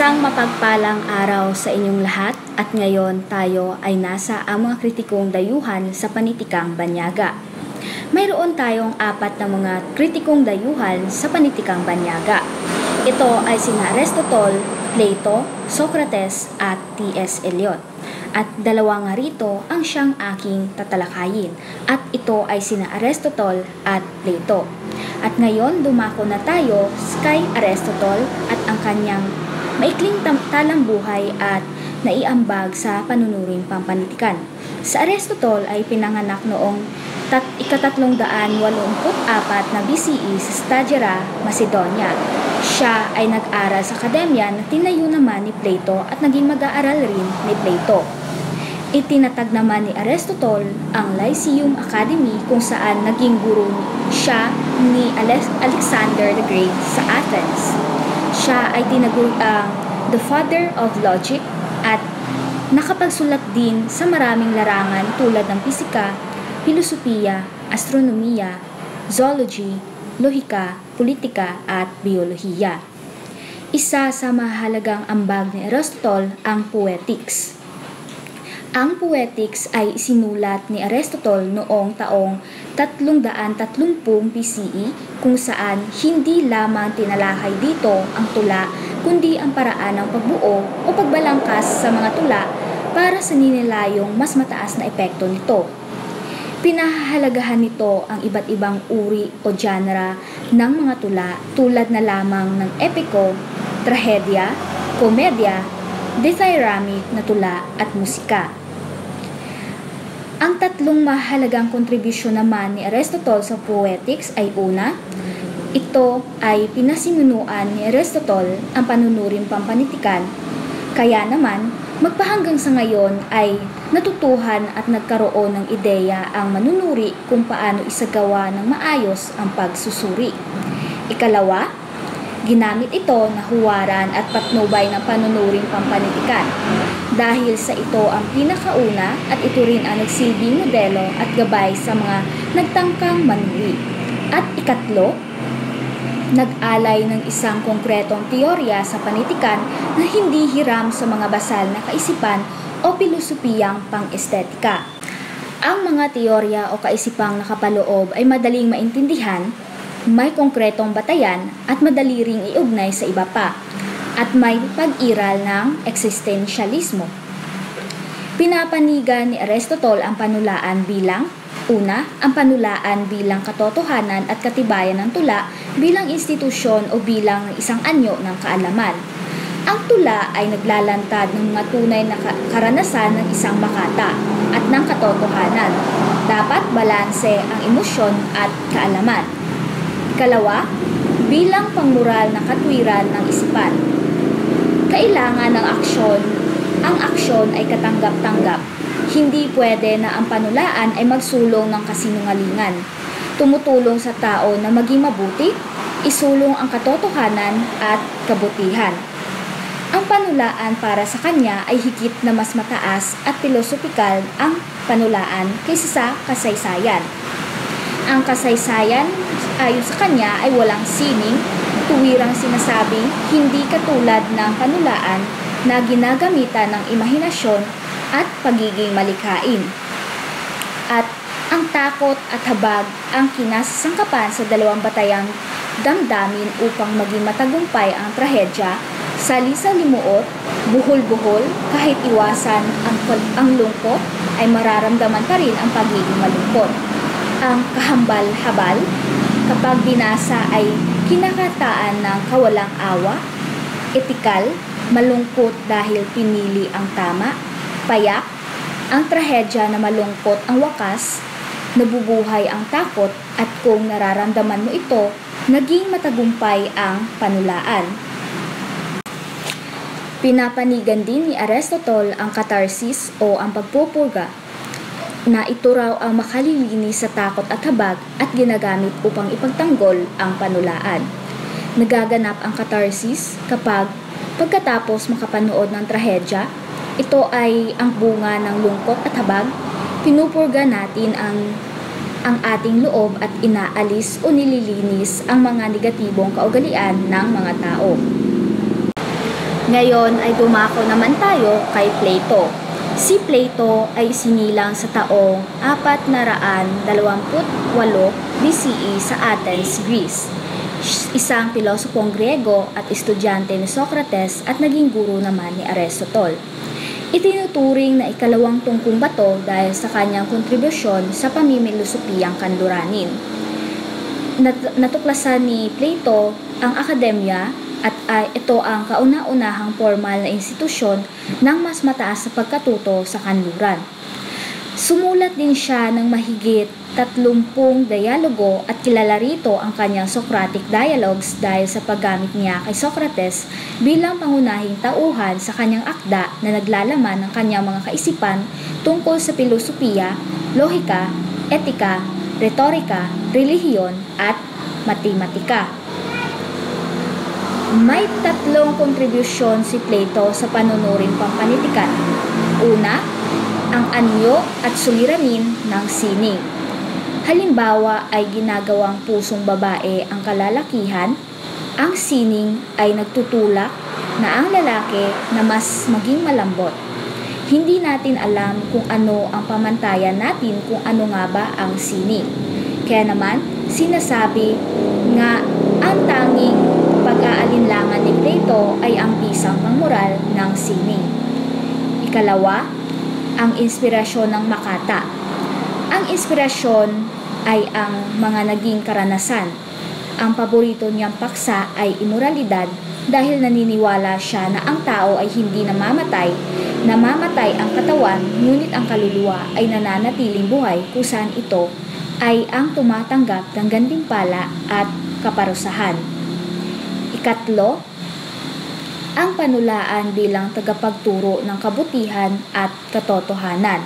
Isang mapagpalang araw sa inyong lahat at ngayon tayo ay nasa ang mga kritikong dayuhan sa panitikang banyaga. Mayroon tayong 4 na mga kritikong dayuhan sa panitikang banyaga. Ito ay sina Aristotle, Plato, Socrates at T.S. Eliot. At 2 nga rito ang siyang aking tatalakayin at ito ay sina Aristotle at Plato. At ngayon dumako na tayo kay Aristotle at ang kanyang maikling talambuhay at naiambag sa panunuring pampanitikan. Sa Aristotle ay pinanganak noong ika-384 na BCE sa Stagira, Macedonia. Siya ay nag-aral sa akademya na tinayo naman ni Plato at naging mag-aaral rin ni Plato. Itinatag naman ni Aristotle ang Lyceum Academy kung saan naging guro siya ni Alexander the Great sa Athens. Siya ay tinaguri ang the father of logic at nakapagsulat din sa maraming larangan tulad ng pisika, filosofiya, astronomiya, zoology, lohika, politika at biolohiya. Isa sa mahalagang ambag ni Aristotle ang Poetics. Ang Poetics ay isinulat ni Aristotle noong taong 330 BCE kung saan hindi lamang tinalakay dito ang tula kundi ang paraan ng pagbuo o pagbalangkas sa mga tula para sa ninilayong mas mataas na epekto nito. Pinahahalagahan nito ang iba't ibang uri o genre ng mga tula tulad na lamang ng epiko, trahedya, komedya, dithyrambic na tula at musika. Ang 3 mahalagang kontribusyon naman ni Aristotle sa Poetics ay una, ito ay pinasimunuan ni Aristotle ang panunuring pampanitikan. Kaya naman, magpahanggang sa ngayon ay natutuhan at nagkaroon ng ideya ang manunuri kung paano isagawa ng maayos ang pagsusuri. Ikalawa, ginamit ito na huwaran at patnubay ng panunuring pampanitikan. Dahil sa ito ang pinakauna at ito rin ang nagsilbing modelo at gabay sa mga nagtangkang manuri. At ikatlo, nag-alay ng isang konkretong teorya sa panitikan na hindi hiram sa mga basal na kaisipan o pilosopiyang pang-estetika. Ang mga teorya o kaisipang nakapaloob ay madaling maintindihan, may konkretong batayan at madali ring iugnay sa iba pa, at may pag-iral ng existentialismo. Pinapanigan ni Aristotle ang panulaan bilang una, ang panulaan bilang katotohanan at katibayan ng tula bilang institusyon o bilang isang anyo ng kaalaman. Ang tula ay naglalantad ng mga tunay na karanasan ng isang makata at ng katotohanan. Dapat balanse ang emosyon at kaalaman. Ikalawa, bilang pangmoral na katwiran ng isipan. Kailangan ng aksyon. Ang aksyon ay katanggap-tanggap. Hindi pwede na ang panulaan ay magsulong ng kasinungalingan. Tumutulong sa tao na maging mabuti, isulong ang katotohanan at kabutihan. Ang panulaan para sa kanya ay higit na mas mataas at pilosopikal ang panulaan kaysa sa kasaysayan. Ang kasaysayan ayon sa kanya ay walang sining, tuwirang sinasabing hindi katulad ng panulaan na ginagamitan ng imahinasyon at pagiging malikhain. At ang takot at habag ang kinasasangkapan sa 2 batayang damdamin upang maging matagumpay ang trahedya, salisalimuot, buhol-buhol, kahit iwasan ang lungkot ay mararamdaman pa rin ang pagiging malungkot. Ang kahambal-habal, kapag binasa ay kinakataan ng kawalang awa, etikal, malungkot dahil pinili ang tama, payak, ang trahedya na malungkot ang wakas, nabubuhay ang takot at kung nararamdaman mo ito, naging matagumpay ang panulaan. Pinapanigan din ni Aristotle ang catharsis o ang pagpupurga, na ito raw ang makalilinis sa takot at habag at ginagamit upang ipagtanggol ang panulaan. Nagaganap ang catharsis kapag pagkatapos makapanood ng trahedya, ito ay ang bunga ng lungkot at habag, pinupurga natin ang ating loob at inaalis o nililinis ang mga negatibong kaugalian ng mga tao. Ngayon ay dumako naman tayo kay Plato. Si Plato ay sinilang sa taong 428 BCE sa Athens, Greece. Isang pilosopong Griego at estudyante ni Socrates at naging guro naman ni Aristotle. Itinuturing na ikalawang tungkong bato dahil sa kanyang kontribusyon sa pamimilosopiyang kanluranin. Natuklasan ni Plato ang akademya at ito ang kauna-unahang formal na institusyon ng mas mataas sa pagkatuto sa kanluran. Sumulat din siya ng mahigit 30 dialogo at kilala rito ang kanyang Socratic Dialogues dahil sa paggamit niya kay Socrates bilang pangunahing tauhan sa kanyang akda na naglalaman ng kanyang mga kaisipan tungkol sa filosofiya, lohika, etika, retorika, relihiyon at matematika. May 3 kontribusyon si Plato sa panunuring pampanitikan. Una, ang anyo at suliranin ng sining. Halimbawa ay ginagawang pusong babae ang kalalakihan, ang sining ay nagtutulak na ang lalaki na mas maging malambot. Hindi natin alam kung ano ang pamantayan natin kung ano nga ba ang sining. Kaya naman, sinasabi nga ang tanging pag-aalinlangan ni Plato ay ang pisang pangmoral ng sining. Ikalawa, ang inspirasyon ng makata. Ang inspirasyon ay ang mga naging karanasan. Ang paborito niyang paksa ay imoralidad dahil naniniwala siya na ang tao ay hindi namamatay ang katawan, ngunit ang kaluluwa ay nananatiling buhay kung saan ito ay ang tumatanggap ng gantimpala at kaparusahan. Ikatlo, ang panulaan bilang tagapagturo ng kabutihan at katotohanan.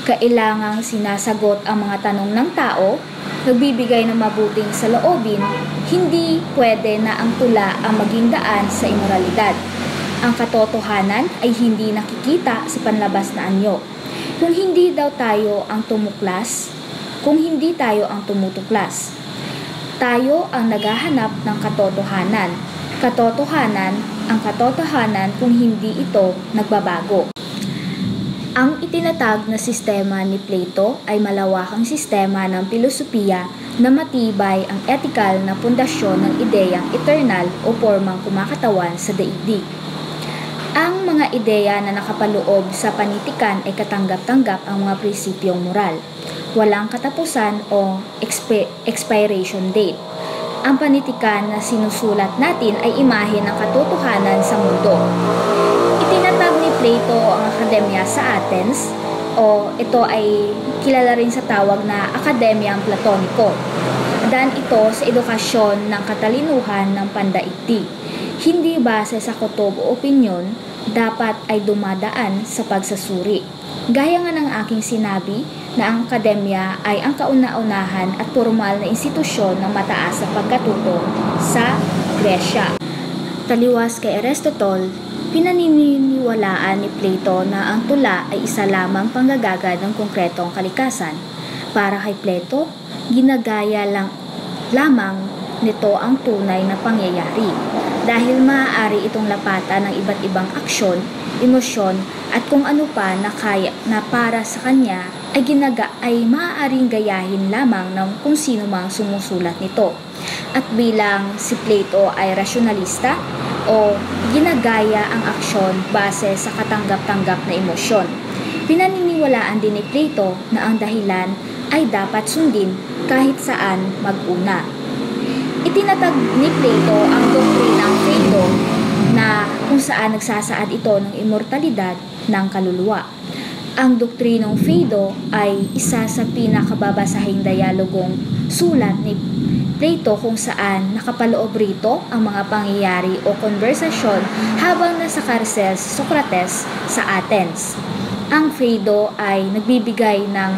Kailangang sinasagot ang mga tanong ng tao, nagbibigay ng mabuting saloobin, hindi pwede na ang tula ang maging daan sa imoralidad. Ang katotohanan ay hindi nakikita sa panlabas na anyo. Kung hindi tayo ang tumutuklas, tayo ang naghahanap ng katotohanan. Ang katotohanan kung hindi ito nagbabago. Ang itinatag na sistema ni Plato ay malawakang sistema ng filosofiya na matibay ang etikal na pundasyon ng ideyang eternal o formang kumakatawan sa daigdig. Ang mga ideya na nakapaloob sa panitikan ay katanggap-tanggap ang mga prinsipyong moral. Walang katapusan o expiration date. Ang panitikan na sinusulat natin ay imahe ng katotohanan sa mundo. Itinatag ni Plato ang akademya sa Athens o ito ay kilala rin sa tawag na Akademyang Platoniko. Daan ito sa edukasyon ng katalinuhan ng pandaigdig. Hindi base sa kutob o opinyon, dapat ay dumadaan sa pagsasuri. Gaya nga ng aking sinabi na ang akademya ay ang kauna-unahan at formal na institusyon ng mataas na pagkatuto sa Gresya. Taliwas kay Aristotle, pinaniniwalaan ni Plato na ang tula ay isa lamang panggagaga ng konkretong kalikasan. Para kay Plato, ginagaya lamang nito ang tunay na pangyayari dahil maaari itong lapatan ng iba't ibang aksyon, emosyon at kung ano pa na kaya na para sa kanya ay maaaring gayahin lamang ng kung sino mang sumusulat nito. At bilang si Plato ay rasyonalista o ginagaya ang aksyon base sa katanggap-tanggap na emosyon, pinaniniwalaan din ni Plato na ang dahilan ay dapat sundin kahit saan mag-una. Itinatag ni Plato ang doktrinang Phaedo na kung saan nagsasaad ito ng immortalidad ng kaluluwa. Ang doktrinong Phaedo ay isa sa pinakababasahing dialogong sulat ni Plato kung saan nakapaloob rito ang mga pangyayari o konversasyon habang nasa karsel si Socrates sa Athens. Ang Phaedo ay nagbibigay ng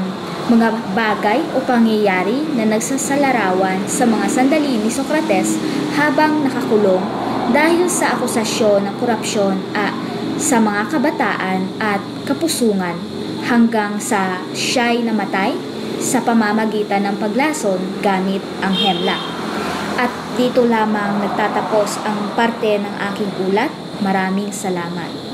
mga bagay o pangyayari na nagsasalarawan sa mga sandali ni Socrates habang nakakulong dahil sa akusasyon ng korupsyon sa mga kabataan at kapusungan hanggang sa siya'y namatay sa pamamagitan ng paglason gamit ang hemlock. At dito lamang nagtatapos ang parte ng aking ulat. Maraming salamat.